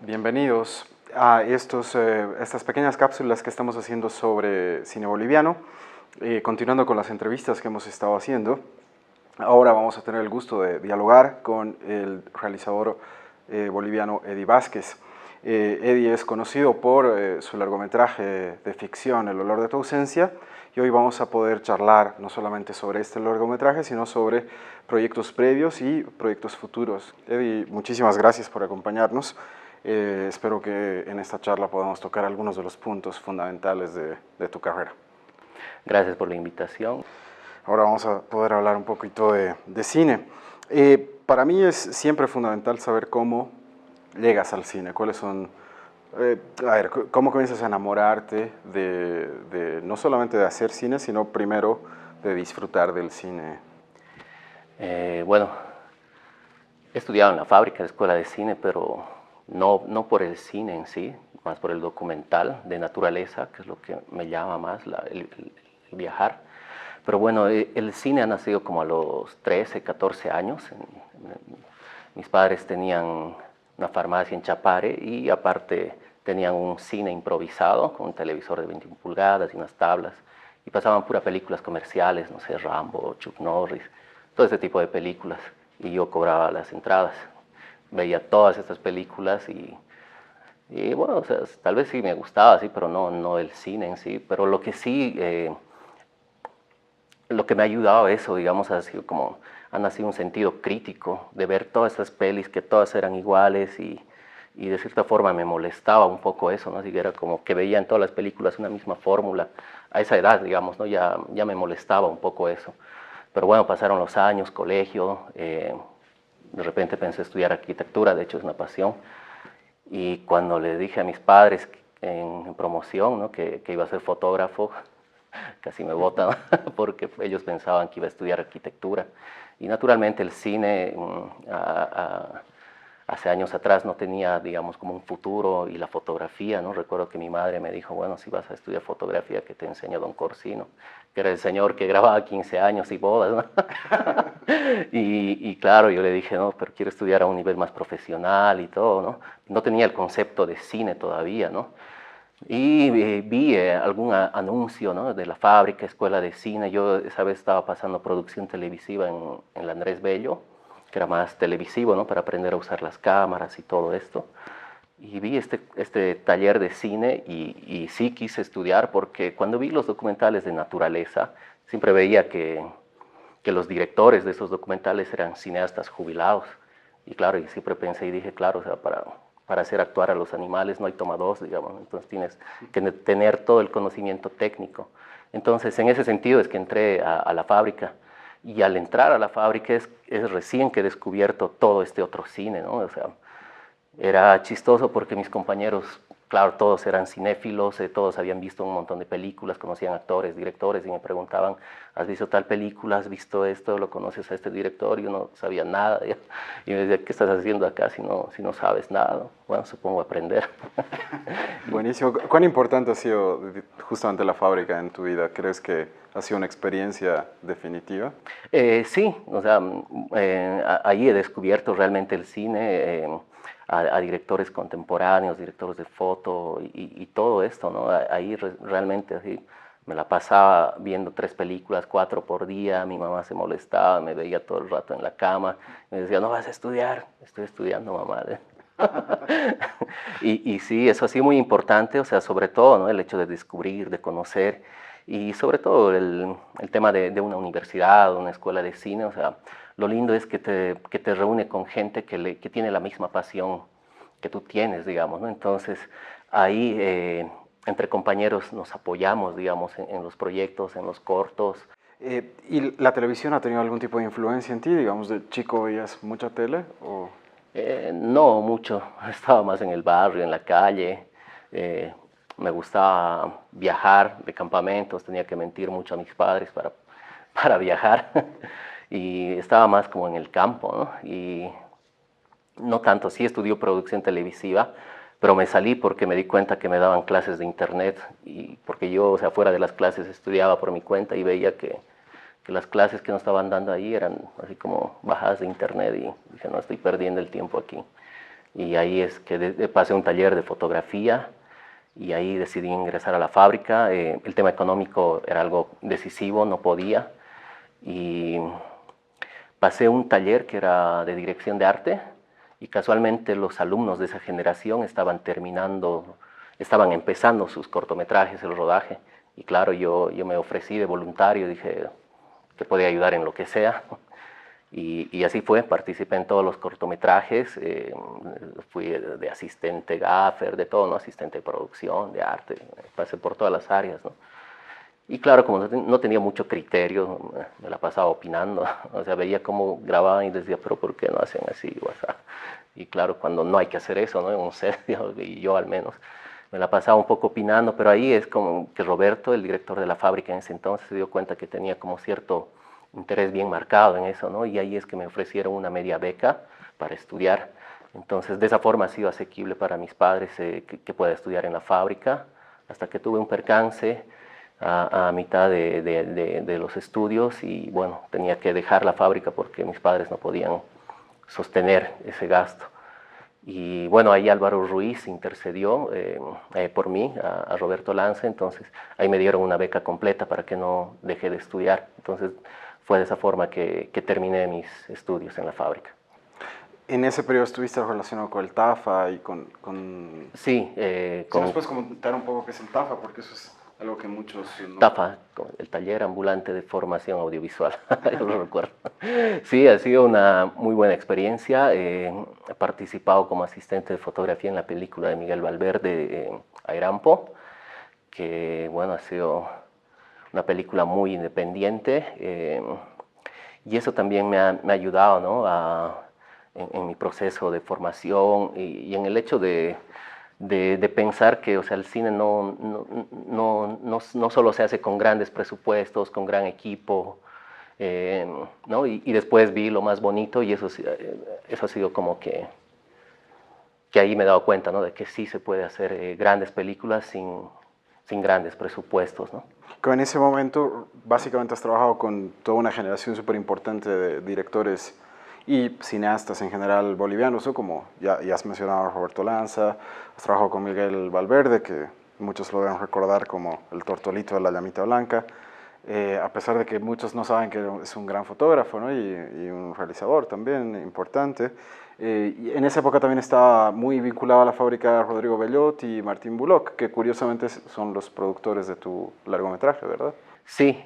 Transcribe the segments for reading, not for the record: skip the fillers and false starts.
Bienvenidos a estas pequeñas cápsulas que estamos haciendo sobre cine boliviano. Continuando con las entrevistas que hemos estado haciendo, ahora vamos a tener el gusto de dialogar con el realizador boliviano Eddie Vázquez. Eddie es conocido por su largometraje de ficción El olor de tu ausencia, y hoy vamos a poder charlar no solamente sobre este largometraje, sino sobre proyectos previos y proyectos futuros. Eddie, muchísimas gracias por acompañarnos. Espero que en esta charla podamos tocar algunos de los puntos fundamentales de tu carrera. Gracias por la invitación. Ahora vamos a poder hablar un poquito de cine. Para mí es siempre fundamental saber cómo llegas al cine, cuáles son, cómo comienzas a enamorarte no solamente de hacer cine, sino primero de disfrutar del cine. Bueno, he estudiado en la fábrica de escuela de cine, pero no por el cine en sí, más por el documental de naturaleza, que es lo que me llama más, el viajar. Pero bueno, el cine ha nacido como a los 13, 14 años. Mis padres tenían una farmacia en Chapare y aparte tenían un cine improvisado con un televisor de 21 pulgadas y unas tablas. Y pasaban puras películas comerciales, no sé, Rambo, Chuck Norris, todo ese tipo de películas. Y yo cobraba las entradas. Veía todas estas películas y bueno, o sea, tal vez sí me gustaba, sí, pero no el cine en sí. Pero lo que sí, lo que me ha ayudado a eso, digamos, ha nacido un sentido crítico de ver todas estas pelis que todas eran iguales y de cierta forma me molestaba un poco eso, ¿no? Así que era como que veía en todas las películas una misma fórmula. A esa edad, digamos, ¿no? Ya me molestaba un poco eso. Pero bueno, pasaron los años, colegio, de repente pensé estudiar arquitectura, de hecho es una pasión. Y cuando le dije a mis padres en promoción, ¿no? que iba a ser fotógrafo, casi me botan porque ellos pensaban que iba a estudiar arquitectura. Y naturalmente el cine hace años atrás no tenía, digamos, como un futuro, y la fotografía, ¿no? Recuerdo que mi madre me dijo, bueno, si vas a estudiar fotografía, que te enseña don Corsino, que era el señor que grababa 15 años y bodas, ¿no? y claro, yo le dije, no, pero quiero estudiar a un nivel más profesional y todo, ¿no? No tenía el concepto de cine todavía, ¿no? Y vi algún anuncio, ¿no? De la fábrica, escuela de cine. Yo esa vez estaba pasando producción televisiva en la Andrés Bello, que era más televisivo, ¿no? Para aprender a usar las cámaras y todo esto. Y vi este taller de cine y sí quise estudiar porque cuando vi los documentales de naturaleza, siempre veía que los directores de esos documentales eran cineastas jubilados. Y claro, y siempre pensé y dije, claro, o sea, para hacer actuar a los animales no hay toma dos, digamos, entonces tienes que tener todo el conocimiento técnico. Entonces, en ese sentido es que entré a la fábrica, y al entrar a la fábrica es recién que he descubierto todo este otro cine, ¿no? O sea, era chistoso porque mis compañeros, claro, todos eran cinéfilos, todos habían visto un montón de películas, conocían actores, directores, y me preguntaban, ¿has visto tal película? ¿Has visto esto? ¿Lo conoces a este director? Y yo no sabía nada. Y me decía, ¿qué estás haciendo acá si no sabes nada? Bueno, supongo aprender. Buenísimo. ¿Cuán importante ha sido justamente la fábrica en tu vida? ¿Crees que ha sido una experiencia definitiva? Sí, o sea, ahí he descubierto realmente el cine, a directores contemporáneos, directores de foto y todo esto, ¿no? Ahí realmente así me la pasaba viendo 3 películas, 4 por día. Mi mamá se molestaba, me veía todo el rato en la cama, me decía, no vas a estudiar. Estoy estudiando, mamá. Y sí, eso ha sido muy importante, o sea, sobre todo, ¿no? El hecho de descubrir, de conocer, y sobre todo el tema de una universidad, una escuela de cine. O sea, lo lindo es que te reúne con gente que tiene la misma pasión que tú tienes, digamos, ¿no? Entonces, ahí entre compañeros nos apoyamos, digamos, en los proyectos, en los cortos. ¿Y la televisión ha tenido algún tipo de influencia en ti? Digamos, ¿de chico veías mucha tele? O... No mucho, estaba más en el barrio, en la calle. Me gustaba viajar de campamentos, tenía que mentir mucho a mis padres para viajar. Y estaba más como en el campo, ¿no? Y no tanto, sí estudió producción televisiva, pero me salí porque me di cuenta que me daban clases de internet, y porque yo, o sea, fuera de las clases estudiaba por mi cuenta y veía que las clases que nos estaban dando ahí eran así como bajadas de internet, y dije, no, estoy perdiendo el tiempo aquí. y ahí es que pasé un taller de fotografía y ahí decidí ingresar a la fábrica. El tema económico era algo decisivo, no podía, y pasé un taller que era de dirección de arte y casualmente los alumnos de esa generación estaban empezando sus cortometrajes, el rodaje, y claro, yo me ofrecí de voluntario, dije que podía ayudar en lo que sea. Y así fue, participé en todos los cortometrajes, fui de asistente gaffer, de todo, ¿no? Asistente de producción, de arte, pasé por todas las áreas, ¿no? Y claro, como no tenía mucho criterio, me la pasaba opinando, o sea, veía cómo grababan y decía, pero ¿por qué no hacen así? O sea, y claro, cuando no hay que hacer eso, ¿no? En un set, y yo al menos, me la pasaba un poco opinando, pero ahí es como que Roberto, el director de la fábrica en ese entonces, se dio cuenta que tenía como cierto interés bien marcado en eso, ¿no? Y ahí es que me ofrecieron una media beca para estudiar. Entonces, de esa forma ha sido asequible para mis padres que pueda estudiar en la fábrica, hasta que tuve un percance a mitad de los estudios y bueno, tenía que dejar la fábrica porque mis padres no podían sostener ese gasto. Y bueno, ahí Álvaro Ruiz intercedió por mí, a Roberto Lanza, entonces ahí me dieron una beca completa para que no deje de estudiar. Entonces fue de esa forma que terminé mis estudios en la fábrica. En ese periodo estuviste relacionado con el TAFA y Sí, Si nos puedes comentar un poco qué es el TAFA, porque eso es algo que muchos no... TAFA, el taller ambulante de formación audiovisual, yo lo recuerdo. Sí, ha sido una muy buena experiencia. He participado como asistente de fotografía en la película de Miguel Valverde, Airampo, que bueno, ha sido una película muy independiente, y eso también me ha ayudado, ¿no? En mi proceso de formación y en el hecho de pensar que, o sea, el cine no solo se hace con grandes presupuestos, con gran equipo, ¿no? Y después vi lo más bonito y eso ha sido como que ahí me he dado cuenta, ¿no? De que sí se puede hacer grandes películas sin grandes presupuestos, ¿no? Que en ese momento básicamente has trabajado con toda una generación súper importante de directores y cineastas en general bolivianos, ¿no? Como ya has mencionado a Roberto Lanza, has trabajado con Miguel Valverde, que muchos lo deben recordar como el Tortolito de la Llamita Blanca, a pesar de que muchos no saben que es un gran fotógrafo, ¿no? y un realizador también importante. Y en esa época también estaba muy vinculado a la fábrica Rodrigo Bellot y Martín Bullock, que curiosamente son los productores de tu largometraje, ¿verdad? Sí,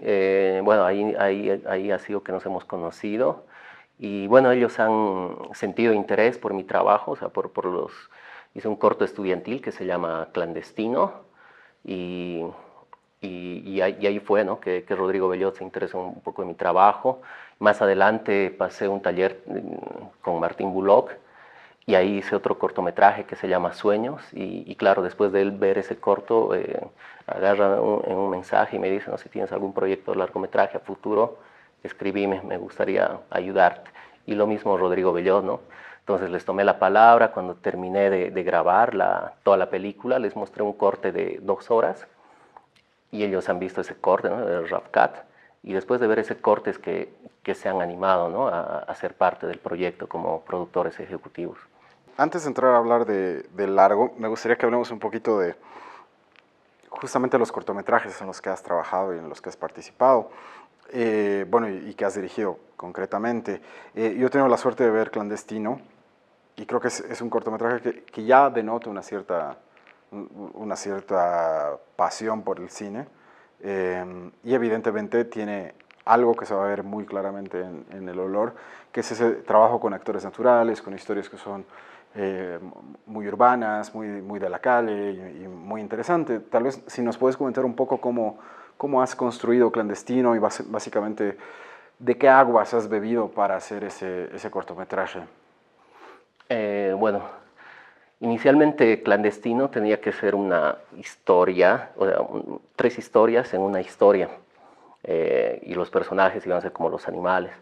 bueno, ahí ha sido que nos hemos conocido y bueno, ellos han sentido interés por mi trabajo, o sea, hice un corto estudiantil que se llama Clandestino y, y ahí fue, ¿no? Que Rodrigo Bellot se interesó un poco en mi trabajo. Más adelante pasé un taller con Martín Bullock y ahí hice otro cortometraje que se llama Sueños y claro, después de él ver ese corto, agarra en un mensaje y me dice, no, si tienes algún proyecto de largometraje a futuro, escribime, me gustaría ayudarte. Y lo mismo Rodrigo Bellot, ¿no? Entonces les tomé la palabra, cuando terminé de grabar toda la película, les mostré un corte de 2 horas y ellos han visto ese corte, ¿no? El Rough Cut, y después de ver ese corte es que se han animado, ¿no? a ser parte del proyecto como productores ejecutivos. Antes de entrar a hablar de largo, me gustaría que hablemos un poquito de justamente los cortometrajes en los que has trabajado y en los que has participado, bueno, y que has dirigido concretamente. Yo he tenido la suerte de ver Clandestino y creo que es un cortometraje que ya denota una cierta pasión por el cine, y evidentemente tiene algo que se va a ver muy claramente en el olor, que es ese trabajo con actores naturales, con historias que son muy urbanas, muy de la calle y muy interesante. Tal vez si nos puedes comentar un poco cómo has construido Clandestino y básicamente de qué aguas has bebido para hacer ese cortometraje. Bueno, inicialmente Clandestino tenía que ser una historia, o sea, 3 historias en una historia, y los personajes iban a ser como los animales.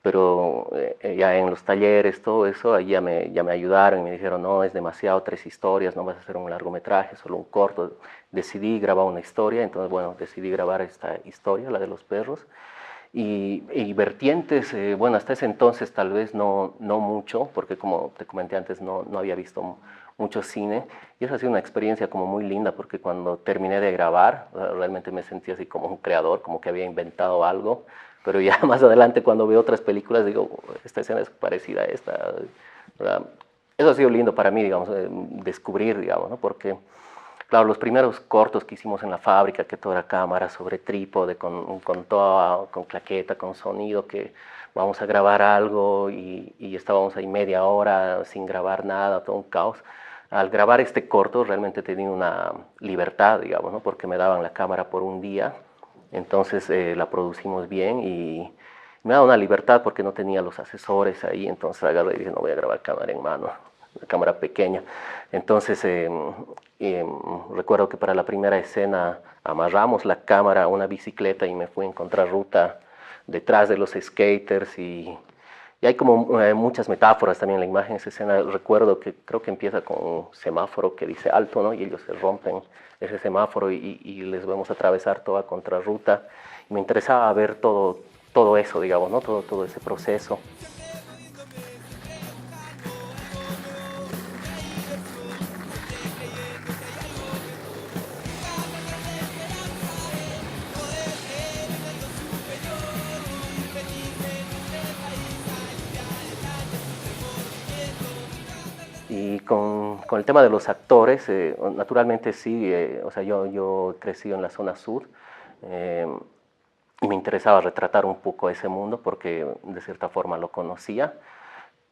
Pero ya en los talleres, todo eso, ahí ya me ayudaron y me dijeron, no, es demasiado 3 historias, no vas a hacer un largometraje, solo un corto. Decidí grabar una historia, entonces bueno, decidí grabar esta historia, la de los perros. Y vertientes, bueno, hasta ese entonces tal vez no mucho, porque como te comenté antes, no había visto mucho cine. Y esa ha sido una experiencia como muy linda, porque cuando terminé de grabar, realmente me sentí así como un creador, como que había inventado algo. Pero ya más adelante, cuando veo otras películas, digo, esta escena es parecida a esta, ¿verdad? Eso ha sido lindo para mí, digamos, descubrir, digamos, ¿no? Porque claro, los primeros cortos que hicimos en la fábrica, que todo era cámara sobre trípode, con claqueta, con sonido, que vamos a grabar algo y estábamos ahí media hora sin grabar nada, todo un caos. Al grabar este corto realmente tenía una libertad, digamos, ¿no? Porque me daban la cámara por un día, entonces la producimos bien y me daba una libertad porque no tenía los asesores ahí, entonces agarré y dije, no voy a grabar cámara en mano, una cámara pequeña. Entonces recuerdo que para la primera escena amarramos la cámara a una bicicleta y me fui en contrarruta detrás de los skaters y hay como muchas metáforas también en la imagen. Esa escena recuerdo que creo que empieza con un semáforo que dice alto, ¿no? Y ellos se rompen ese semáforo y les vemos atravesar toda contrarruta. Y me interesaba ver todo eso, digamos, ¿no? Todo ese proceso. Y con el tema de los actores, naturalmente sí, o sea, yo he crecido en la zona sur eh, y me interesaba retratar un poco ese mundo porque de cierta forma lo conocía.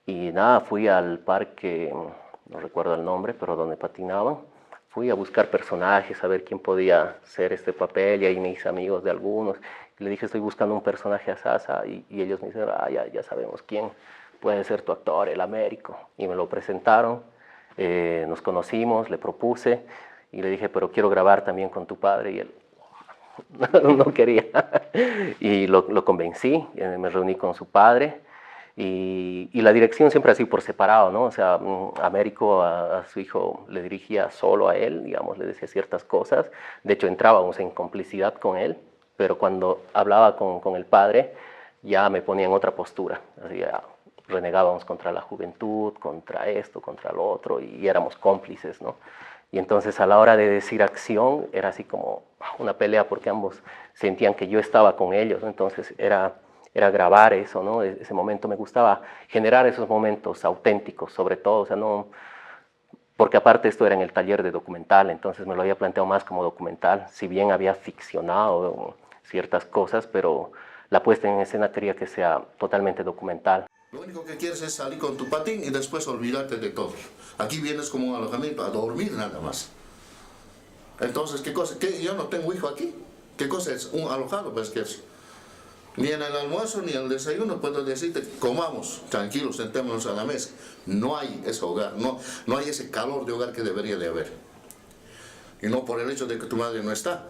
Y nada, fui al parque, no recuerdo el nombre, pero donde patinaban. Fui a buscar personajes, a ver quién podía hacer este papel y ahí me hice amigos de algunos. Y le dije, estoy buscando un personaje a Sasa y ellos me dijeron, ya sabemos quién puede ser tu actor, el Américo. Y me lo presentaron, nos conocimos, le propuse y le dije, pero quiero grabar también con tu padre. Y él no quería. Y lo convencí, me reuní con su padre y la dirección siempre ha sido por separado, ¿no? O sea, Américo a su hijo le dirigía solo a él, digamos, le decía ciertas cosas. De hecho, entrábamos en complicidad con él, pero cuando hablaba con el padre, ya me ponía en otra postura. Así, ya, renegábamos contra la juventud, contra esto, contra lo otro, y éramos cómplices, ¿no? Y entonces a la hora de decir acción era así como una pelea porque ambos sentían que yo estaba con ellos, ¿no? Entonces era grabar eso, ¿no? Ese momento me gustaba generar esos momentos auténticos, sobre todo, o sea, no, porque aparte esto era en el taller de documental, entonces me lo había planteado más como documental, si bien había ficcionado ciertas cosas, pero la puesta en escena quería que sea totalmente documental. Lo único que quieres es salir con tu patín y después olvidarte de todo. Aquí vienes como un alojamiento a dormir nada más. Entonces, ¿qué cosa? ¿Qué? Yo no tengo hijo aquí. ¿Qué cosa es? Un alojado, pues que es. Ni en el almuerzo ni en el desayuno puedo decirte, comamos, tranquilos, sentémonos a la mesa. No hay ese hogar, no hay ese calor de hogar que debería de haber. Y no por el hecho de que tu madre no está.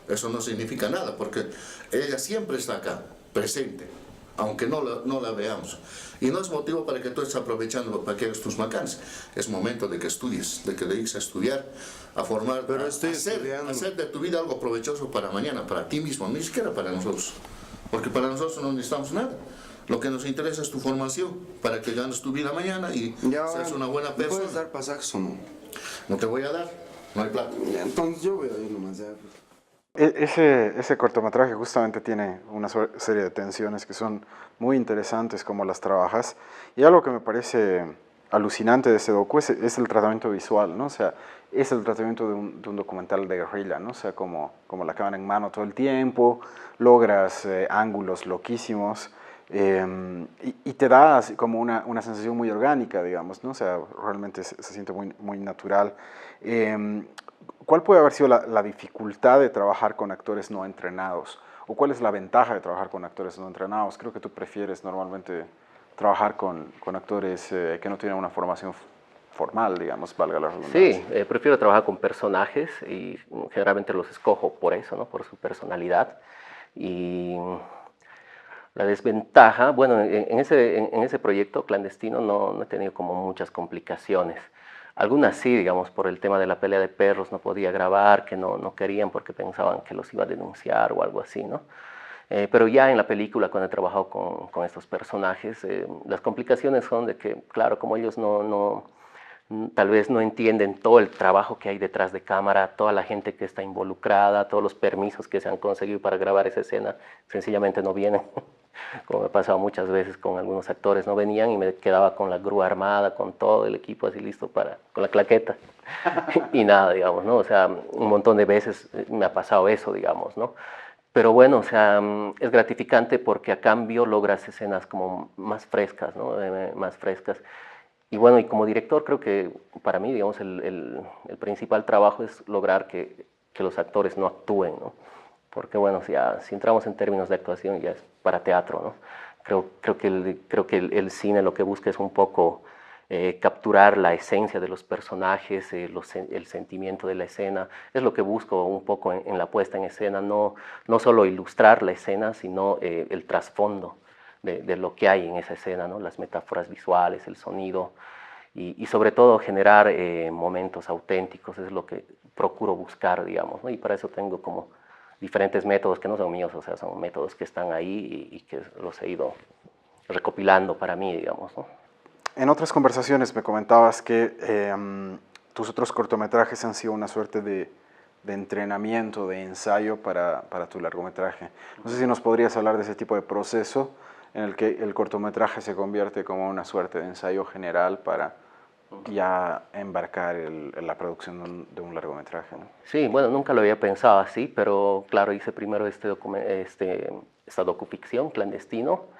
Eso no significa nada, porque ella siempre está acá, presente, aunque no la veamos. Y no es motivo para que tú estés aprovechando para que hagas tus macanes. Es momento de que estudies, de que dediques a estudiar, a formar, Pero a hacer de tu vida algo provechoso para mañana, para ti mismo, ni siquiera para nosotros. Porque para nosotros no necesitamos nada. Lo que nos interesa es tu formación, para que ganes tu vida mañana y seas una buena ¿me persona. puedes dar pasajes o no? No te voy a dar, no hay plata. Ya, entonces yo voy a ir nomás ya. Ese cortometraje justamente tiene una serie de tensiones que son muy interesantes como las trabajas. Y algo que me parece alucinante de ese docu es el tratamiento visual, ¿no? O sea, es el tratamiento de un documental de guerrilla, ¿no? O sea, como la cámara en mano todo el tiempo, logras ángulos loquísimos y te da así como una sensación muy orgánica, digamos, ¿no? O sea, realmente se siente muy natural. ¿Cuál puede haber sido la dificultad de trabajar con actores no entrenados? ¿O cuál es la ventaja de trabajar con actores no entrenados? Creo que tú prefieres normalmente trabajar con actores que no tienen una formación formal, digamos, valga la redundancia. Sí, prefiero trabajar con personajes y generalmente los escojo por eso, ¿no? Por su personalidad. Y la desventaja, bueno, en ese proyecto clandestino no he tenido como muchas complicaciones. Algunas sí, digamos, por el tema de la pelea de perros no podía grabar, que no querían porque pensaban que los iba a denunciar o algo así, ¿no? Pero ya en la película, cuando he trabajado con estos personajes, las complicaciones son de que, claro, como ellos tal vez no entienden todo el trabajo que hay detrás de cámara, toda la gente que está involucrada, todos los permisos que se han conseguido para grabar esa escena, sencillamente no vienen. Como me ha pasado muchas veces con algunos actores, no venían y me quedaba con la grúa armada, con todo el equipo así listo con la claqueta. Y nada, digamos, ¿no? O sea, un montón de veces me ha pasado eso, digamos, ¿no? Pero bueno, o sea, es gratificante porque a cambio logras escenas como más frescas, ¿no? Más frescas. Y bueno, y como director creo que para mí, digamos, el principal trabajo es lograr que los actores no actúen, ¿no? Porque bueno, si entramos en términos de actuación ya es para teatro, ¿no? Creo que el cine lo que busca es un poco capturar la esencia de los personajes, el sentimiento de la escena. Es lo que busco un poco en la puesta en escena, no solo ilustrar la escena, sino el trasfondo de lo que hay en esa escena, ¿no? Las metáforas visuales, el sonido y sobre todo generar momentos auténticos, es lo que procuro buscar, digamos, ¿no? Y para eso tengo como diferentes métodos que no son míos, o sea, son métodos que están ahí y que los he ido recopilando para mí, digamos, ¿no? En otras conversaciones me comentabas que tus otros cortometrajes han sido una suerte de entrenamiento, de ensayo para tu largometraje. No sé si nos podrías hablar de ese tipo de proceso en el que el cortometraje se convierte como una suerte de ensayo general para ya embarcar en la producción de un largometraje, ¿no? Sí, bueno, nunca lo había pensado así, pero claro, hice primero esta docuficción, Clandestino.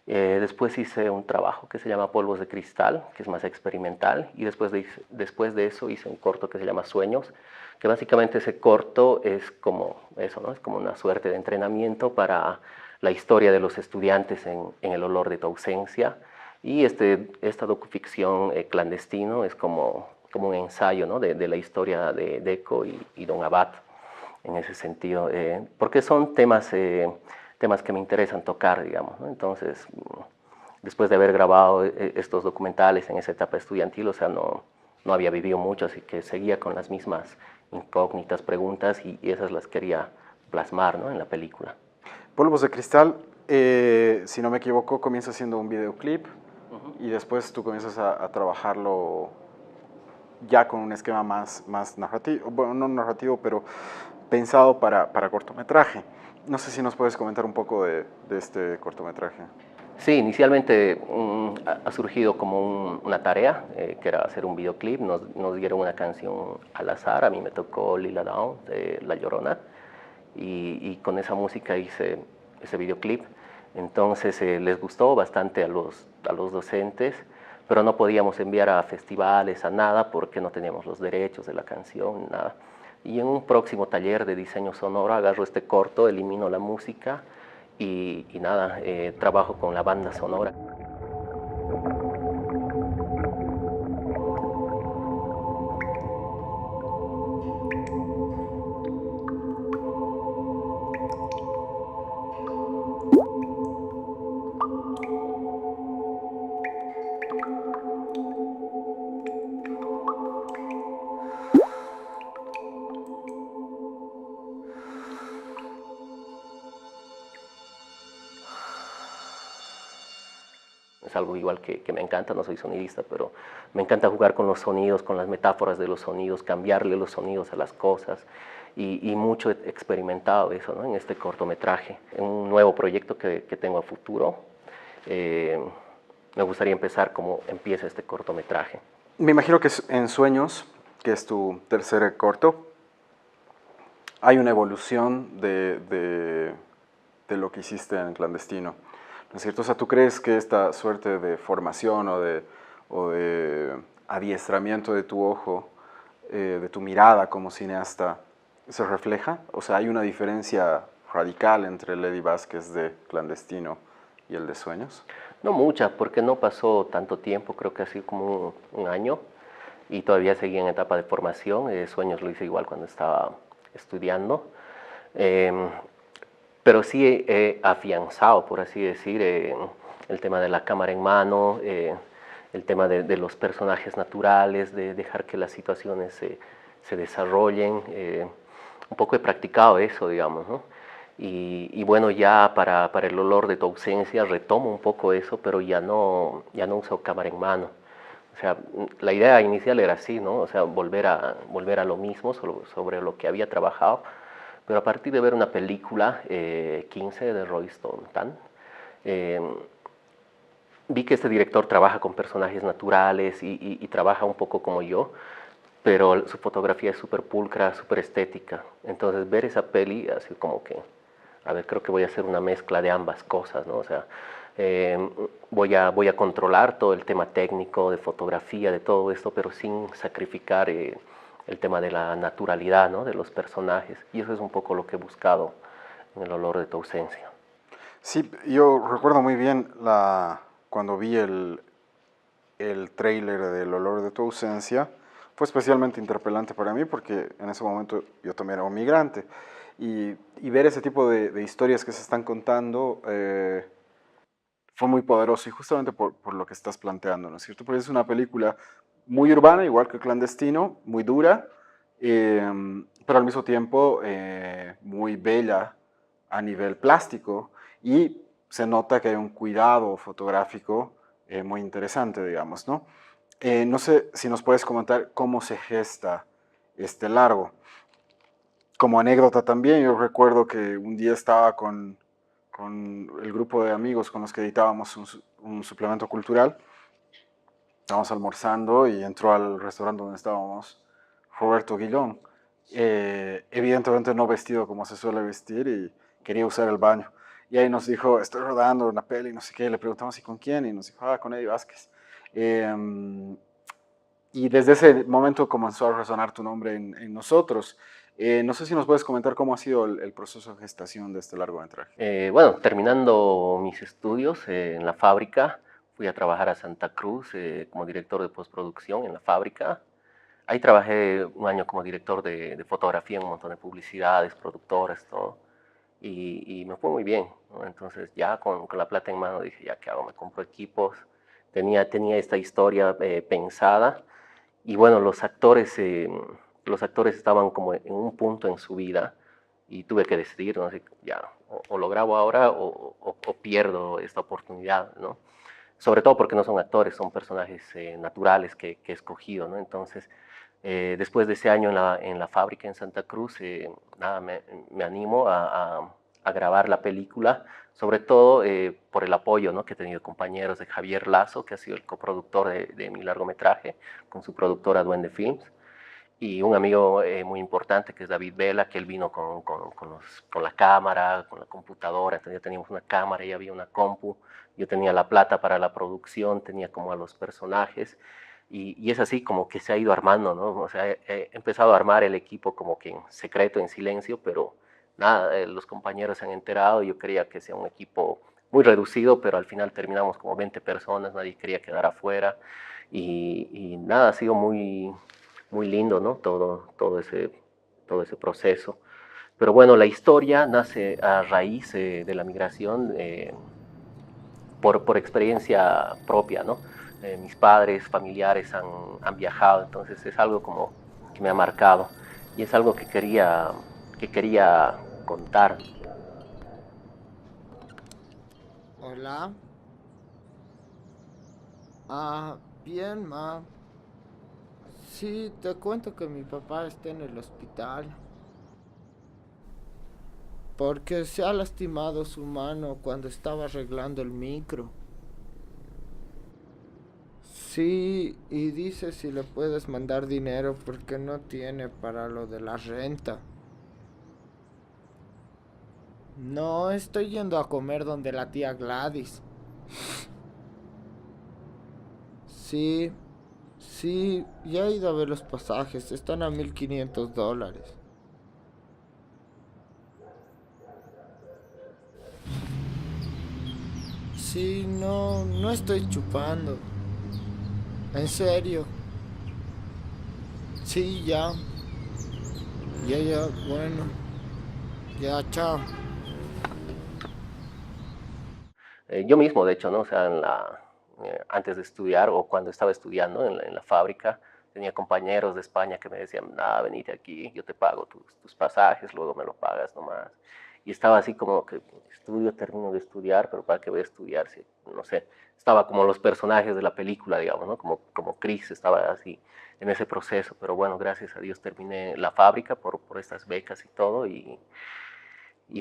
Después hice un trabajo que se llama Polvos de Cristal, que es más experimental, y después de eso hice un corto que se llama Sueños, que básicamente ese corto es como eso, ¿no? Es como una suerte de entrenamiento para la historia de los estudiantes en El olor de tu ausencia, y esta docuficción Clandestino es como un ensayo, ¿no? de la historia de Deco y Don Abad, en ese sentido, porque son temas que me interesan tocar, digamos, ¿no? Entonces, después de haber grabado estos documentales en esa etapa estudiantil, o sea, no había vivido mucho, así que seguía con las mismas incógnitas, preguntas, y esas las quería plasmar, ¿no? En la película. Polvos de Cristal, si no me equivoco, comienza siendo un videoclip y después tú comienzas a trabajarlo ya con un esquema más narrativo, bueno, no narrativo, pero pensado para cortometraje. No sé si nos puedes comentar un poco de este cortometraje. Sí, inicialmente ha surgido como una tarea, que era hacer un videoclip. Nos dieron una canción al azar, a mí me tocó Lila Downs de La Llorona, y con esa música hice ese videoclip. Entonces les gustó bastante a los docentes, pero no podíamos enviar a festivales, a nada, porque no teníamos los derechos de la canción, nada. Y en un próximo taller de diseño sonoro agarro este corto, elimino la música y nada, trabajo con la banda sonora. Es algo igual que me encanta, no soy sonidista, pero me encanta jugar con los sonidos, con las metáforas de los sonidos, cambiarle los sonidos a las cosas, y mucho he experimentado eso, ¿no? En este cortometraje. En un nuevo proyecto que tengo a futuro, me gustaría empezar como empieza este cortometraje. Me imagino que en Sueños, que es tu tercer corto, hay una evolución de lo que hiciste en Clandestino, ¿no es cierto? O sea, ¿tú crees que esta suerte de formación o de adiestramiento de tu ojo, de tu mirada como cineasta, se refleja? O sea, ¿hay una diferencia radical entre el Eddie Vázquez de Clandestino y el de Sueños? No mucha, porque no pasó tanto tiempo, creo que ha sido como un año, y todavía seguía en etapa de formación. Sueños lo hice igual cuando estaba estudiando. Pero sí he afianzado, por así decir, el tema de la cámara en mano, el tema de los personajes naturales, de dejar que las situaciones se desarrollen. Un poco he practicado eso, digamos, ¿no? Y bueno, ya para el olor de tu ausencia retomo un poco eso, pero ya no uso cámara en mano. O sea, la idea inicial era así, ¿no? O sea, volver a lo mismo, sobre lo que había trabajado. Pero a partir de ver una película, 15 de Royston Tan, eh, vi que este director trabaja con personajes naturales y trabaja un poco como yo, pero su fotografía es súper pulcra, súper estética. Entonces ver esa peli, así como que, a ver, creo que voy a hacer una mezcla de ambas cosas, ¿no? O sea, voy a controlar todo el tema técnico, de fotografía, de todo esto, pero sin sacrificar el tema de la naturalidad, ¿no? De los personajes. Y eso es un poco lo que he buscado en el olor de tu ausencia. Sí, yo recuerdo muy bien cuando vi el tráiler del olor de tu ausencia. Fue especialmente interpelante para mí porque en ese momento yo también era un migrante. Y ver ese tipo de historias que se están contando fue muy poderoso y justamente por lo que estás planteando, ¿no es cierto? Porque es una película muy urbana, igual que Clandestino, muy dura, pero al mismo tiempo muy bella a nivel plástico y se nota que hay un cuidado fotográfico muy interesante, digamos, ¿no? No sé si nos puedes comentar cómo se gesta este largo. Como anécdota también, yo recuerdo que un día estaba con el grupo de amigos con los que editábamos un suplemento cultural. Estábamos almorzando y entró al restaurante donde estábamos Roberto Guillón. Evidentemente no vestido como se suele vestir y quería usar el baño. Y ahí nos dijo, estoy rodando una peli, no sé qué. Le preguntamos, ¿y con quién? Y nos dijo, con Eddie Vázquez. Y desde ese momento comenzó a resonar tu nombre en nosotros. No sé si nos puedes comentar cómo ha sido el proceso de gestación de este largometraje. Bueno, terminando mis estudios en la fábrica, fui a trabajar a Santa Cruz como director de postproducción en la fábrica. Ahí trabajé un año como director de fotografía en un montón de publicidades, productoras, todo. Y me fue muy bien, ¿no? Entonces ya con la plata en mano dije, ya qué hago, me compro equipos. Tenía esta historia pensada y bueno, los actores estaban como en un punto en su vida y tuve que decidir, ¿no? Así, ya, o lo grabo ahora o pierdo esta oportunidad, ¿no? Sobre todo porque no son actores, son personajes naturales que he escogido, ¿no? Entonces, después de ese año en la fábrica en Santa Cruz, nada, me animo a grabar la película, sobre todo por el apoyo, ¿no? Que he tenido compañeros de Javier Lazo, que ha sido el coproductor de mi largometraje, con su productora Duende Films, y un amigo muy importante que es David Vela, que él vino con la cámara, con la computadora. Entonces ya teníamos una cámara y había una compu, yo tenía la plata para la producción, tenía como a los personajes, y es así como que se ha ido armando, ¿no? O sea, he empezado a armar el equipo como que en secreto, en silencio, pero nada, los compañeros se han enterado. Yo quería que sea un equipo muy reducido, pero al final terminamos como 20 personas, nadie quería quedar afuera, y nada, ha sido muy lindo, ¿no? Todo ese proceso. Pero bueno, la historia nace a raíz de la migración por experiencia propia, ¿no? Mis padres, familiares han viajado, entonces es algo como que me ha marcado y es algo que quería contar. Hola. Ah, bien, ma. Sí, te cuento que mi papá está en el hospital porque se ha lastimado su mano cuando estaba arreglando el micro. Sí, y dice si le puedes mandar dinero porque no tiene para lo de la renta. No, estoy yendo a comer donde la tía Gladys. Sí, sí, ya he ido a ver los pasajes, están a $1,500. Sí, no, no estoy chupando. En serio. Sí, ya. Ya, bueno. Ya, chao. Yo mismo, de hecho, ¿no? O sea, antes de estudiar o cuando estaba estudiando en la fábrica, tenía compañeros de España que me decían, nada, venite aquí, yo te pago tus pasajes, luego me lo pagas nomás. y estaba así como que termino de estudiar, pero ¿para qué voy a estudiar? Si, no sé, estaba como los personajes de la película, digamos, ¿no? Como Chris, estaba así en ese proceso, pero bueno, gracias a Dios terminé la fábrica por estas becas y todo, y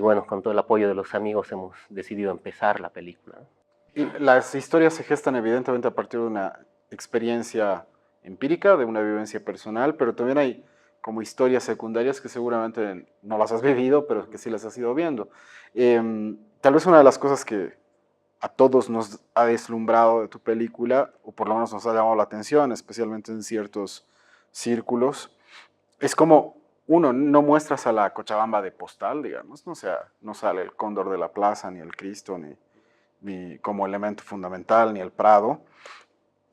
bueno, con todo el apoyo de los amigos hemos decidido empezar la película, ¿no? Y las historias se gestan evidentemente a partir de una experiencia empírica, de una vivencia personal, pero también hay como historias secundarias que seguramente no las has vivido, pero que sí las has ido viendo. Tal vez una de las cosas que a todos nos ha deslumbrado de tu película, o por lo menos nos ha llamado la atención, especialmente en ciertos círculos, es como, uno, no muestras a la Cochabamba de postal, digamos, no, sea, no sale el cóndor de la plaza, ni el Cristo, ni como elemento fundamental, ni el Prado,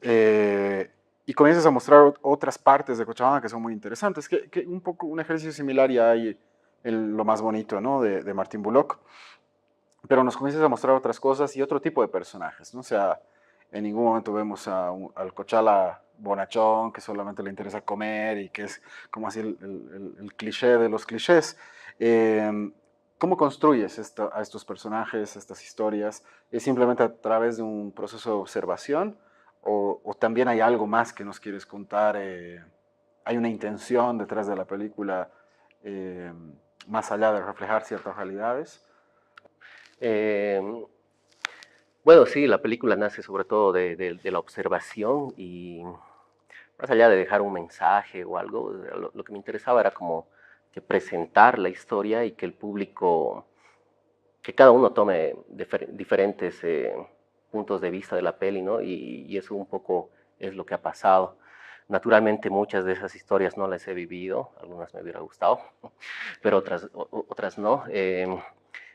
y comienzas a mostrar otras partes de Cochabamba que son muy interesantes, que un poco un ejercicio similar ya hay en Lo más bonito, ¿no? de Martín Bullock, pero nos comienzas a mostrar otras cosas y otro tipo de personajes, ¿no? O sea, en ningún momento vemos al Cochala bonachón que solamente le interesa comer y que es como así el cliché de los clichés. ¿Cómo construyes a estos personajes, estas historias? ¿Es simplemente a través de un proceso de observación o también hay algo más que nos quieres contar? ¿Hay una intención detrás de la película eh, más allá de reflejar ciertas realidades? Eh, bueno, sí, la película nace sobre todo de la observación y más allá de dejar un mensaje o algo, lo que me interesaba era como que presentar la historia y que el público, que cada uno tome diferentes puntos de vista de la peli, ¿no? Y eso un poco es lo que ha pasado. Naturalmente muchas de esas historias no las he vivido, algunas me hubiera gustado, pero otras no.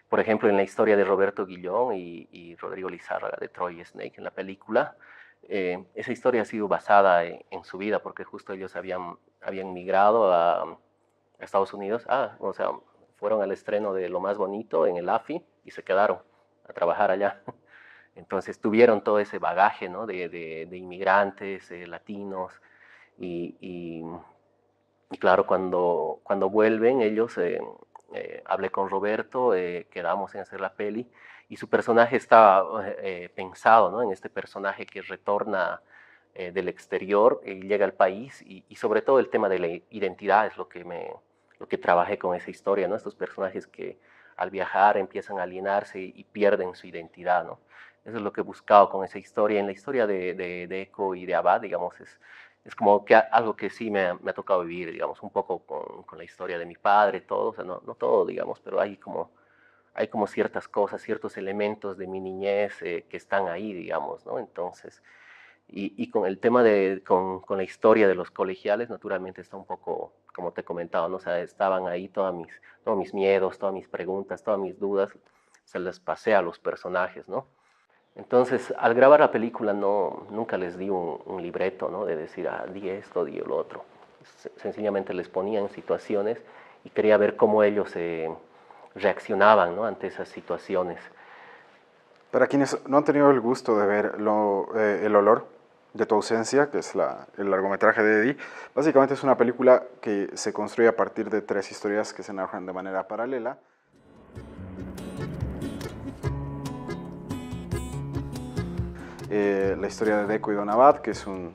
Por ejemplo, en la historia de Roberto Guillón y Rodrigo Lizárraga de Troy Snake en la película, esa historia ha sido basada en su vida, porque justo ellos habían migrado a Estados Unidos, o sea, fueron al estreno de Lo más bonito en el AFI y se quedaron a trabajar allá. Entonces tuvieron todo ese bagaje, ¿no? de inmigrantes, latinos, y, y, y claro, cuando vuelven ellos, hablé con Roberto, quedamos en hacer la peli, y su personaje está pensado, ¿no? En este personaje que retorna del exterior y llega al país, y sobre todo el tema de la identidad es lo que trabajé con esa historia, ¿no? Estos personajes que al viajar empiezan a alienarse y pierden su identidad, ¿no? Eso es lo que he buscado con esa historia. En la historia de Eco y de Abad, digamos, es como que algo que sí me ha tocado vivir, digamos, un poco con la historia de mi padre, todo, o sea, no todo, digamos, pero hay como ciertas cosas, ciertos elementos de mi niñez que están ahí, digamos, ¿no? Entonces, y con el tema con la historia de los colegiales, naturalmente está un poco, como te he comentado, ¿no? O sea, estaban ahí todos mis miedos, todas mis preguntas, todas mis dudas, se las pasé a los personajes, ¿no? Entonces, al grabar la película nunca les di un libreto, ¿no? De decir, di esto, di lo otro. Sencillamente les ponía en situaciones y quería ver cómo ellos reaccionaban, ¿no? Ante esas situaciones. Para quienes no han tenido el gusto de ver El olor de tu ausencia, que es el largometraje de Eddie, básicamente es una película que se construye a partir de 3 historias que se narran de manera paralela. La historia de Deco y Don Abad, que es un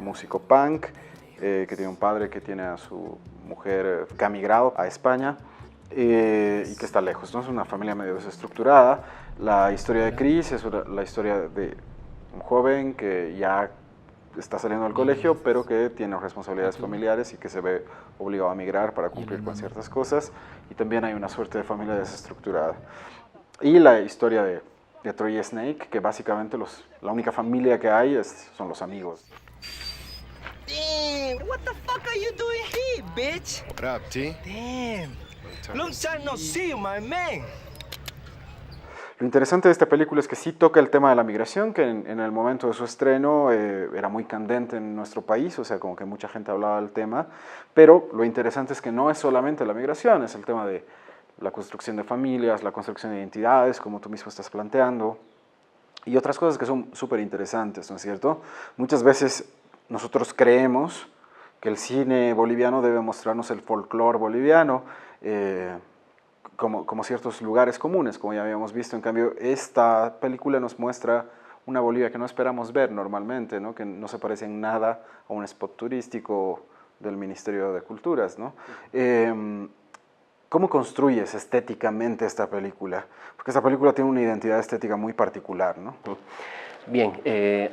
músico punk, que tiene un padre que tiene a su mujer que ha migrado a España y que está lejos, ¿no? Es una familia medio desestructurada. La historia de Chris es la historia de un joven que ya está saliendo del colegio, pero que tiene responsabilidades familiares y que se ve obligado a migrar para cumplir con ciertas cosas. Y también hay una suerte de familia desestructurada. Y la historia de Troy Snake, que básicamente la única familia que hay son los amigos. Damn, what the fuck are you doing here, bitch? What up, T? Damn, long time no see you, my man. Lo interesante de esta película es que sí toca el tema de la migración, que en el momento de su estreno era muy candente en nuestro país, o sea, como que mucha gente hablaba del tema, pero lo interesante es que no es solamente la migración, es el tema de la construcción de familias, la construcción de identidades, como tú mismo estás planteando, y otras cosas que son súper interesantes, ¿no es cierto? Muchas veces nosotros creemos que el cine boliviano debe mostrarnos el folclore boliviano, como ciertos lugares comunes, como ya habíamos visto. En cambio, esta película nos muestra una Bolivia que no esperamos ver normalmente, ¿no? Que no se parece en nada a un spot turístico del Ministerio de Culturas, ¿no? ¿Cómo construyes estéticamente esta película? Porque esta película tiene una identidad estética muy particular, ¿no? Bien,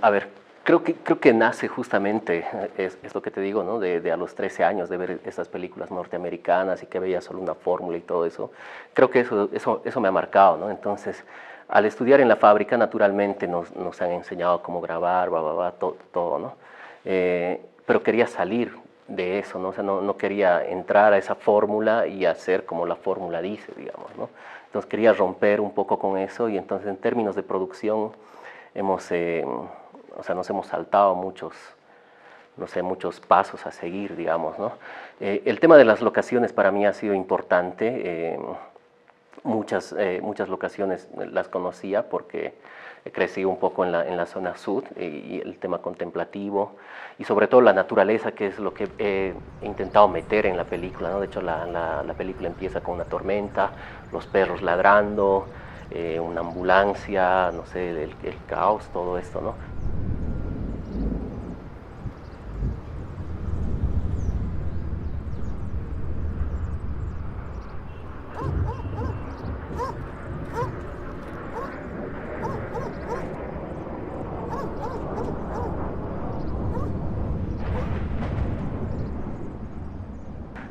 a ver, creo que nace justamente, es lo que te digo, ¿no? De a los 13 años de ver estas películas norteamericanas y que veía solo una fórmula y todo eso. Creo que eso me ha marcado, ¿no? Entonces, al estudiar en la fábrica, naturalmente nos han enseñado cómo grabar, todo, ¿no? Pero quería salir de eso, ¿no? O sea, no quería entrar a esa fórmula y hacer como la fórmula dice, digamos, ¿no? Entonces quería romper un poco con eso y entonces en términos de producción nos hemos saltado muchos pasos a seguir, digamos, ¿no? El tema de las locaciones para mí ha sido importante. Muchas locaciones las conocía porque crecí un poco en la zona sur y el tema contemplativo y sobre todo la naturaleza, que es lo que he intentado meter en la película, ¿no? De hecho, la película empieza con una tormenta, los perros ladrando, una ambulancia, no sé, el caos, todo esto, ¿no?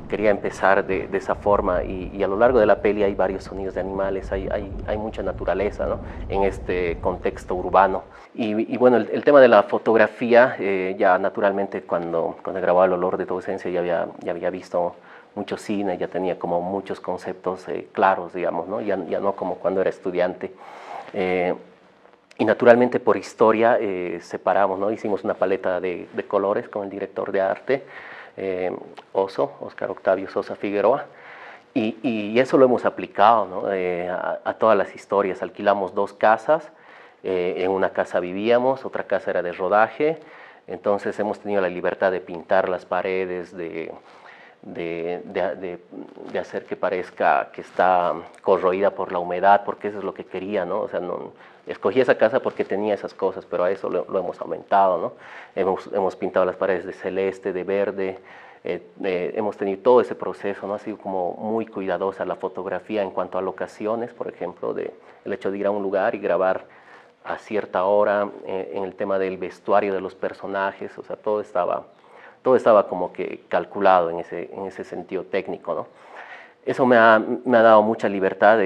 Quería empezar de esa forma y a lo largo de la peli hay varios sonidos de animales, hay mucha naturaleza, ¿no? En este contexto urbano. Y bueno, el tema de la fotografía, ya naturalmente cuando grababa El olor de tu ausencia ya había visto mucho cine, ya tenía como muchos conceptos claros, digamos, ¿no? Ya no como cuando era estudiante. Y naturalmente por historia separamos, ¿no? Hicimos una paleta de colores con el director de arte, Óscar Octavio Sosa Figueroa, y eso lo hemos aplicado, ¿no? A todas las historias. Alquilamos 2 casas, en una casa vivíamos, otra casa era de rodaje, entonces hemos tenido la libertad de pintar las paredes, de hacer que parezca que está corroída por la humedad, porque eso es lo que quería, ¿no? O sea, escogí esa casa porque tenía esas cosas, pero a eso lo hemos aumentado, ¿no? Hemos pintado las paredes de celeste, de verde, hemos tenido todo ese proceso, ¿no? Ha sido como muy cuidadosa la fotografía en cuanto a locaciones, por ejemplo, el hecho de ir a un lugar y grabar a cierta hora, en el tema del vestuario de los personajes, o sea, todo estaba como que calculado en ese sentido técnico, ¿no? Eso me ha dado mucha libertad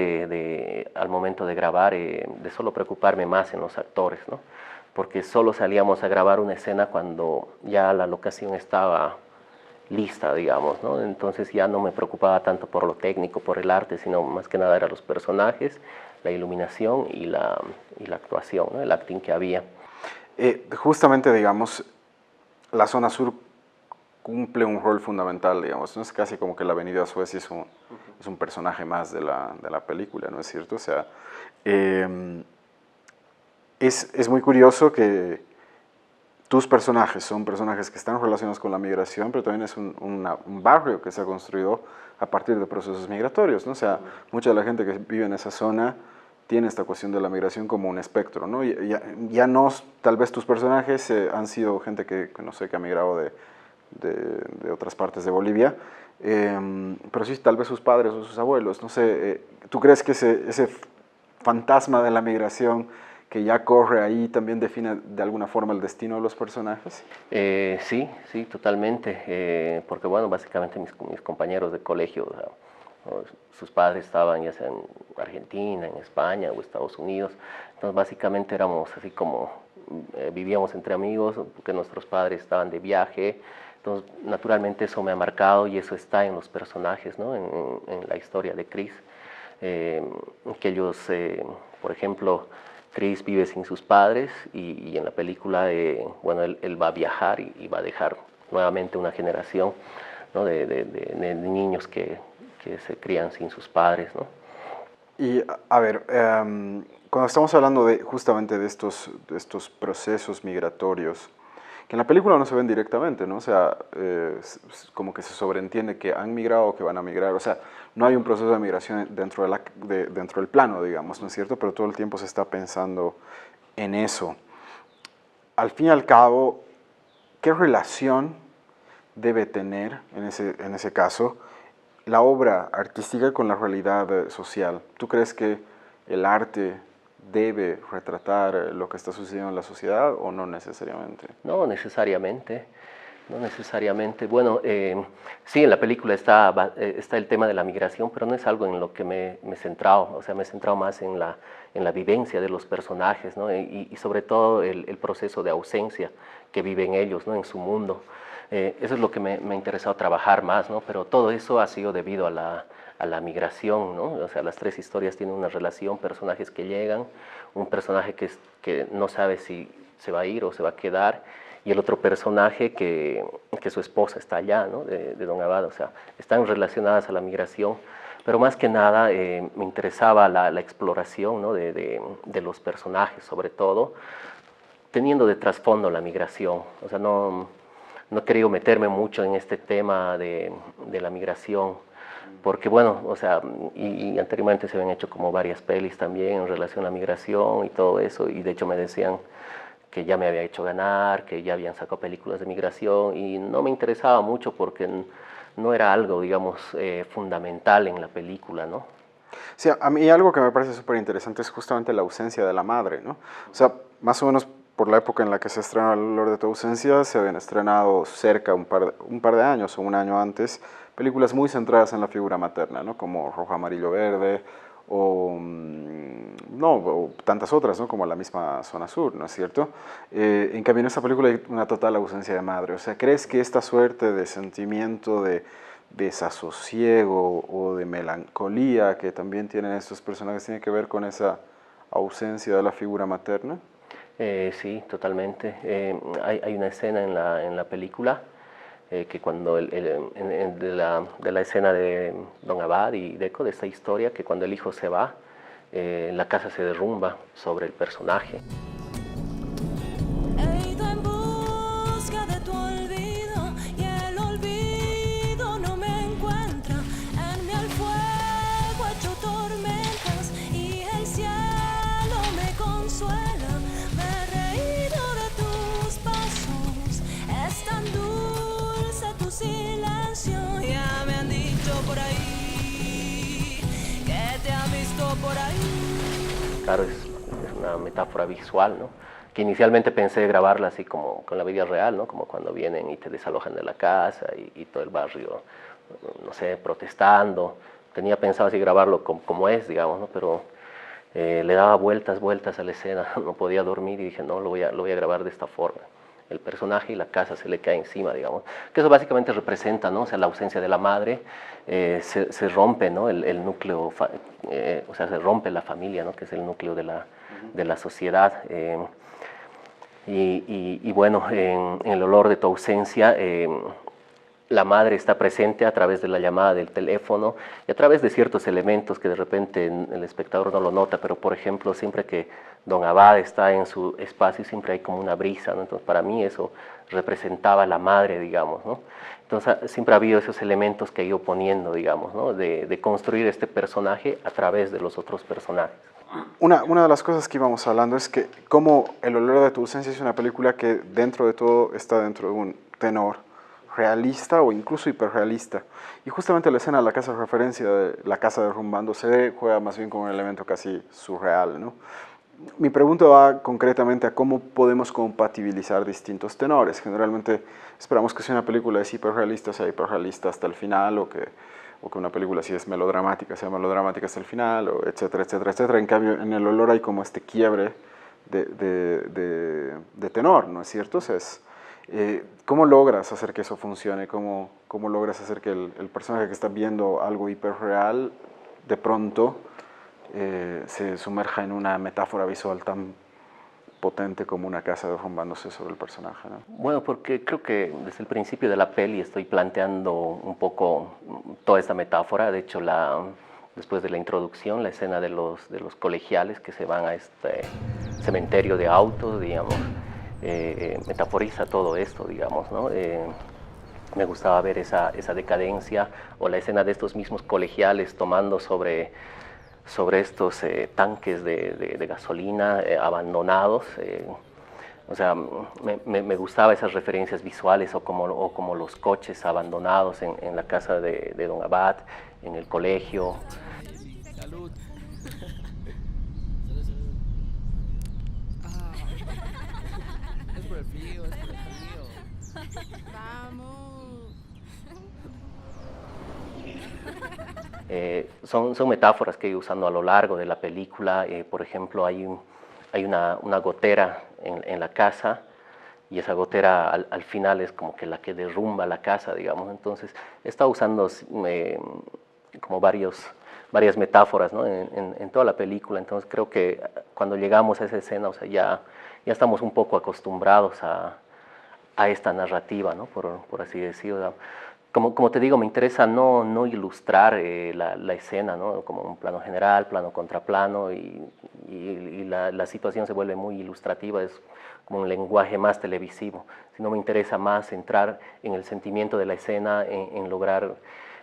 al momento de grabar, de solo preocuparme más en los actores, ¿no? Porque solo salíamos a grabar una escena cuando ya la locación estaba lista, digamos, ¿no? Entonces ya no me preocupaba tanto por lo técnico, por el arte, sino más que nada eran los personajes, la iluminación y la actuación, ¿no? El acting que había. Justamente, digamos, la zona sur cumple un rol fundamental, digamos, ¿no? Es casi como que la Avenida Suecia es un personaje más de la película, ¿no es cierto? O sea, es muy curioso que tus personajes son personajes que están relacionados con la migración, pero también es un barrio que se ha construido a partir de procesos migratorios, ¿no? O sea, mucha de la gente que vive en esa zona tiene esta cuestión de la migración como un espectro, ¿no? Ya no, tal vez tus personajes han sido gente que no sé, que ha migrado de otras partes de Bolivia, pero sí, tal vez sus padres o sus abuelos, no sé, ¿tú crees que ese fantasma de la migración que ya corre ahí también define de alguna forma el destino de los personajes? Sí, totalmente, porque bueno, básicamente mis compañeros de colegio, o sea, sus padres estaban ya sea en Argentina, en España o Estados Unidos, entonces básicamente éramos así como, vivíamos entre amigos, porque nuestros padres estaban de viaje, entonces naturalmente eso me ha marcado y eso está en los personajes, ¿no? En la historia de Chris, que ellos, por ejemplo, Chris vive sin sus padres y en la película, bueno, él va a viajar y va a dejar nuevamente una generación, ¿no? de niños que se crían sin sus padres, ¿no? Y a ver, cuando estamos hablando justamente de estos procesos migratorios, que en la película no se ven directamente, ¿no? O sea, como que se sobreentiende que han migrado o que van a migrar, o sea, no hay un proceso de migración dentro, dentro del plano, digamos, ¿no es cierto? Pero todo el tiempo se está pensando en eso. Al fin y al cabo, ¿qué relación debe tener, en ese caso, la obra artística con la realidad social? ¿Tú crees que el arte debe retratar lo que está sucediendo en la sociedad o no necesariamente? No necesariamente, no necesariamente. Bueno, sí, en la película está el tema de la migración, pero no es algo en lo que me he centrado. O sea, me he centrado más en la vivencia de los personajes, ¿no? Y sobre todo el proceso de ausencia que viven ellos, ¿no? En su mundo. Eso es lo que me ha interesado trabajar más, ¿no? Pero todo eso ha sido debido a la migración, ¿no? O sea, las tres historias tienen una relación, personajes que llegan, un personaje que no sabe si se va a ir o se va a quedar, y el otro personaje que su esposa está allá, ¿no? de Don Abad, o sea, están relacionadas a la migración, pero más que nada me interesaba la exploración, ¿no? de los personajes, sobre todo, teniendo de trasfondo la migración. O sea, no he querido meterme mucho en este tema de la migración, porque bueno, o sea, y anteriormente se habían hecho como varias pelis también en relación a la migración y todo eso, y de hecho me decían que ya me había hecho ganar, que ya habían sacado películas de migración, y no me interesaba mucho porque no era algo, digamos, fundamental en la película, ¿no? Sí, a mí algo que me parece súper interesante es justamente la ausencia de la madre, ¿no? O sea, más o menos por la época en la que se estrenó El olor de tu ausencia, se habían estrenado cerca un par de años o un año antes, películas muy centradas en la figura materna, ¿no? Como Rojo, Amarillo, Verde, o tantas otras, ¿no? Como la misma Zona Sur, ¿no es cierto? En cambio, en esta película hay una total ausencia de madre. O sea, ¿crees que esta suerte de sentimiento de desasosiego o de melancolía que también tienen estos personajes tiene que ver con esa ausencia de la figura materna? Sí, totalmente. Hay una escena en la película que cuando de la escena de Don Abad y Deco, de esta historia, que cuando el hijo se va, la casa se derrumba sobre el personaje. He ido en busca de tu olvido y el olvido no me encuentra. En mí el fuego ha hecho tormentas y el cielo me consuela. Me he reído de tus pasos, es tan dulce tu silencio. Ya me han dicho por ahí que te han visto por ahí. Claro, es una metáfora visual, ¿no? Que inicialmente pensé grabarla así como con la vida real, ¿no? Como cuando vienen y te desalojan de la casa y todo el barrio, no sé, protestando. Tenía pensado así grabarlo como es, digamos, ¿no? Pero le daba vueltas a la escena, no podía dormir y dije, no, lo voy a grabar de esta forma. El personaje y la casa se le cae encima, digamos. Que eso básicamente representa, ¿no? O sea, la ausencia de la madre, se rompe, ¿no? El núcleo, o sea, se rompe la familia, ¿no? Que es el núcleo de la sociedad. Y bueno, en el olor de tu ausencia, la madre está presente a través de la llamada del teléfono y a través de ciertos elementos que de repente el espectador no lo nota, pero por ejemplo, siempre que Don Abad está en su espacio, siempre hay como una brisa, ¿no? Entonces para mí eso representaba a la madre, digamos, ¿no? Entonces siempre ha habido esos elementos que he ido poniendo, digamos, ¿no? De construir este personaje a través de los otros personajes. Una de las cosas que íbamos hablando es que como El olor de tu ausencia es una película que dentro de todo está dentro de un tenor realista o incluso hiperrealista. Y justamente la escena de la casa de referencia de la casa derrumbando se juega más bien con un elemento casi surreal, ¿no? Mi pregunta va concretamente a cómo podemos compatibilizar distintos tenores. Generalmente esperamos que si una película es hiperrealista sea hiperrealista hasta el final, o que una película si es melodramática sea melodramática hasta el final, o etcétera, etcétera, etcétera. En cambio, en El olor hay como este quiebre de tenor, ¿no es cierto? O sea, ¿cómo logras hacer que eso funcione? ¿Cómo logras hacer que el personaje que está viendo algo hiperreal de pronto se sumerja en una metáfora visual tan potente como una casa derrumbándose sobre el personaje, ¿no? Bueno, porque creo que desde el principio de la peli estoy planteando un poco toda esta metáfora. De hecho, después de la introducción, la escena de los colegiales que se van a este cementerio de autos, digamos, metaforiza todo esto, digamos, ¿no? Me gustaba ver esa decadencia o la escena de estos mismos colegiales tomando sobre estos tanques de gasolina abandonados. O sea, me gustaba esas referencias visuales o como los coches abandonados en la casa de Don Abad, en el colegio. Salud. Es por el frío, es por el frío. Vamos. Son metáforas que he ido usando a lo largo de la película. Por ejemplo, hay una gotera en la casa y esa gotera al final es como que la que derrumba la casa, digamos. Entonces, he estado usando como varias metáforas, ¿no? en toda la película. Entonces, creo que cuando llegamos a esa escena, o sea, ya estamos un poco acostumbrados a esta narrativa, ¿no? por así decirlo. Como te digo, me interesa no ilustrar la escena, ¿no? Como un plano general, plano contra plano, y la situación se vuelve muy ilustrativa, es como un lenguaje más televisivo, sino me interesa más entrar en el sentimiento de la escena, en lograr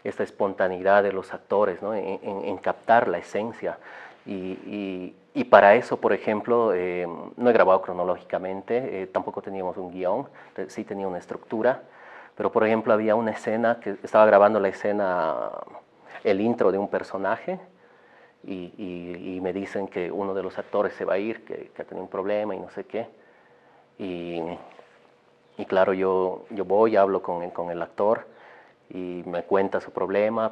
esta espontaneidad de los actores, ¿no? en captar la esencia. Y para eso, por ejemplo, no he grabado cronológicamente, tampoco teníamos un guión, sí tenía una estructura. Pero, por ejemplo, había una escena que estaba grabando la escena, el intro de un personaje, y me dicen que uno de los actores se va a ir, que ha tenido un problema y no sé qué. Y claro, yo voy, hablo con el actor y me cuenta su problema,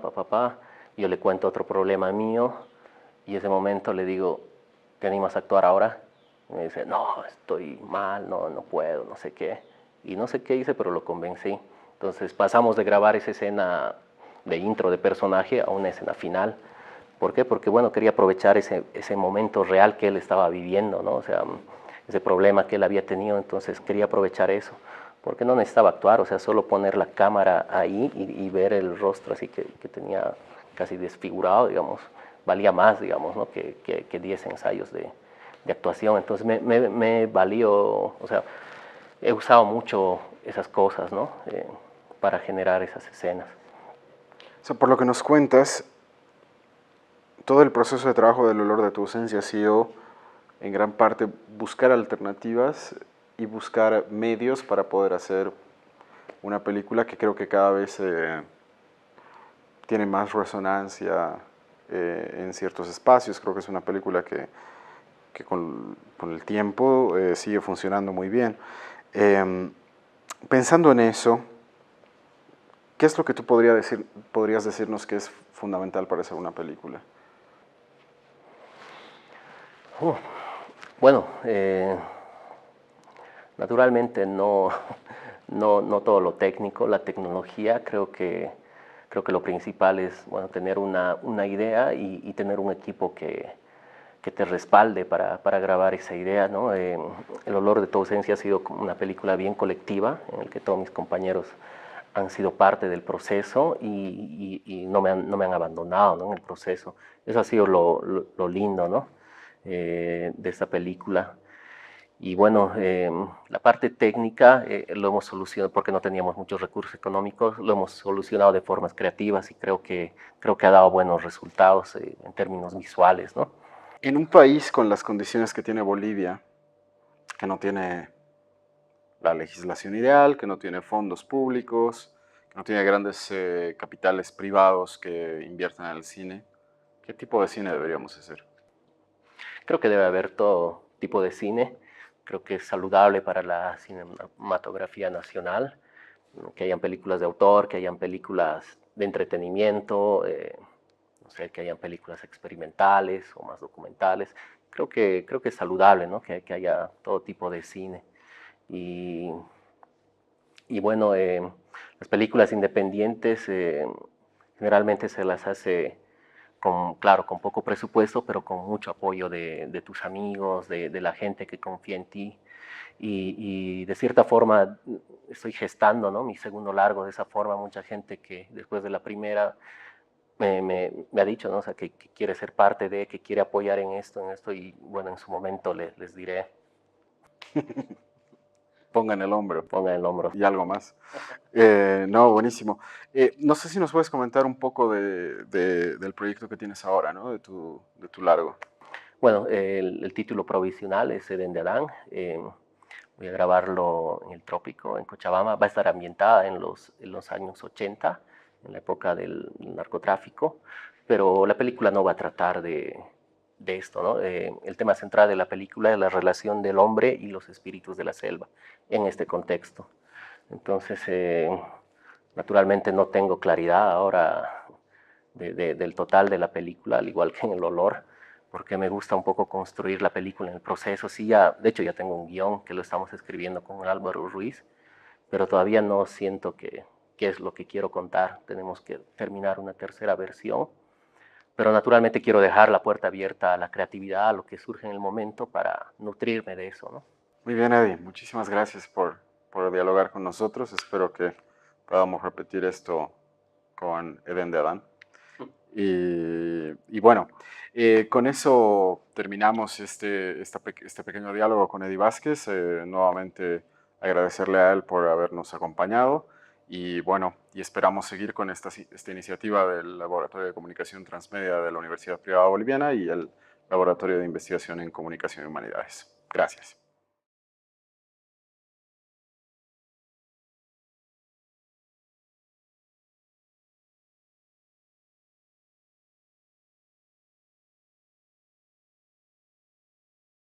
yo le cuento otro problema mío, y en ese momento le digo, ¿te animas a actuar ahora? Y me dice, no, estoy mal, no puedo, no sé qué. Y no sé qué hice, pero lo convencí. Entonces pasamos de grabar esa escena de intro de personaje a una escena final. ¿Por qué? Porque, bueno, quería aprovechar ese momento real que él estaba viviendo, ¿no? O sea, ese problema que él había tenido, entonces quería aprovechar eso. Porque no necesitaba actuar, o sea, solo poner la cámara ahí y ver el rostro así que tenía casi desfigurado, digamos, valía más, digamos, ¿no? que 10 ensayos de actuación. Entonces me valió, o sea, he usado mucho esas cosas, ¿no? Para generar esas escenas. O sea, por lo que nos cuentas, todo el proceso de trabajo del olor de tu ausencia ha sido, en gran parte, buscar alternativas y buscar medios para poder hacer una película que creo que cada vez tiene más resonancia en ciertos espacios. Creo que es una película que con el tiempo sigue funcionando muy bien. Pensando en eso, ¿qué es lo que tú podrías decirnos que es fundamental para hacer una película? Bueno, naturalmente no todo lo técnico, la tecnología. Creo que lo principal es, bueno, tener una idea y tener un equipo que te respalde para grabar esa idea, ¿no? El olor de tu ausencia ha sido una película bien colectiva, en la que todos mis compañeros han sido parte del proceso y no me han abandonado, ¿no? en el proceso. Eso ha sido lo lindo, ¿no? De esta película. Y bueno, la parte técnica lo hemos solucionado porque no teníamos muchos recursos económicos, lo hemos solucionado de formas creativas y creo que ha dado buenos resultados en términos visuales, ¿no? En un país con las condiciones que tiene Bolivia, que no tiene la legislación ideal, que no tiene fondos públicos, que no tiene grandes capitales privados que inviertan en el cine, ¿qué tipo de cine deberíamos hacer? Creo que debe haber todo tipo de cine. Creo que es saludable para la cinematografía nacional, que hayan películas de autor, que hayan películas de entretenimiento, no sé, que hayan películas experimentales o más documentales. Creo que es saludable, ¿no? que haya todo tipo de cine. Y bueno, las películas independientes generalmente se las hace claro, con poco presupuesto, pero con mucho apoyo de tus amigos, de la gente que confía en ti. Y de cierta forma estoy gestando, ¿no? mi segundo largo de esa forma. Mucha gente que después de la primera me ha dicho, ¿no? O sea, que quiere ser parte de, que quiere apoyar en esto, y bueno, en su momento les diré. Ponga en el hombro. Ponga el hombro. Y algo más. No, buenísimo. No sé si nos puedes comentar un poco del proyecto que tienes ahora, ¿no? De tu largo. Bueno, el título provisional es Edén de Adán. Voy a grabarlo en el trópico, en Cochabamba. Va a estar ambientada en los años 80, en la época del narcotráfico, pero la película no va a tratar de esto, ¿no? El tema central de la película es la relación del hombre y los espíritus de la selva en este contexto. Entonces, naturalmente no tengo claridad ahora del total de la película, al igual que en el olor, porque me gusta un poco construir la película en el proceso. Sí, de hecho ya tengo un guión que lo estamos escribiendo con Álvaro Ruiz, pero todavía no siento qué es lo que quiero contar. Tenemos que terminar una tercera versión, pero naturalmente quiero dejar la puerta abierta a la creatividad, a lo que surge en el momento para nutrirme de eso, ¿no? Muy bien, Eddie. Muchísimas gracias por dialogar con nosotros. Espero que podamos repetir esto con Edén de Adán. Y bueno, con eso terminamos este pequeño diálogo con Eddie Vázquez. Nuevamente agradecerle a él por habernos acompañado y bueno, y esperamos seguir con esta iniciativa del Laboratorio de Comunicación Transmedia de la Universidad Privada Boliviana y el Laboratorio de Investigación en Comunicación y Humanidades. Gracias.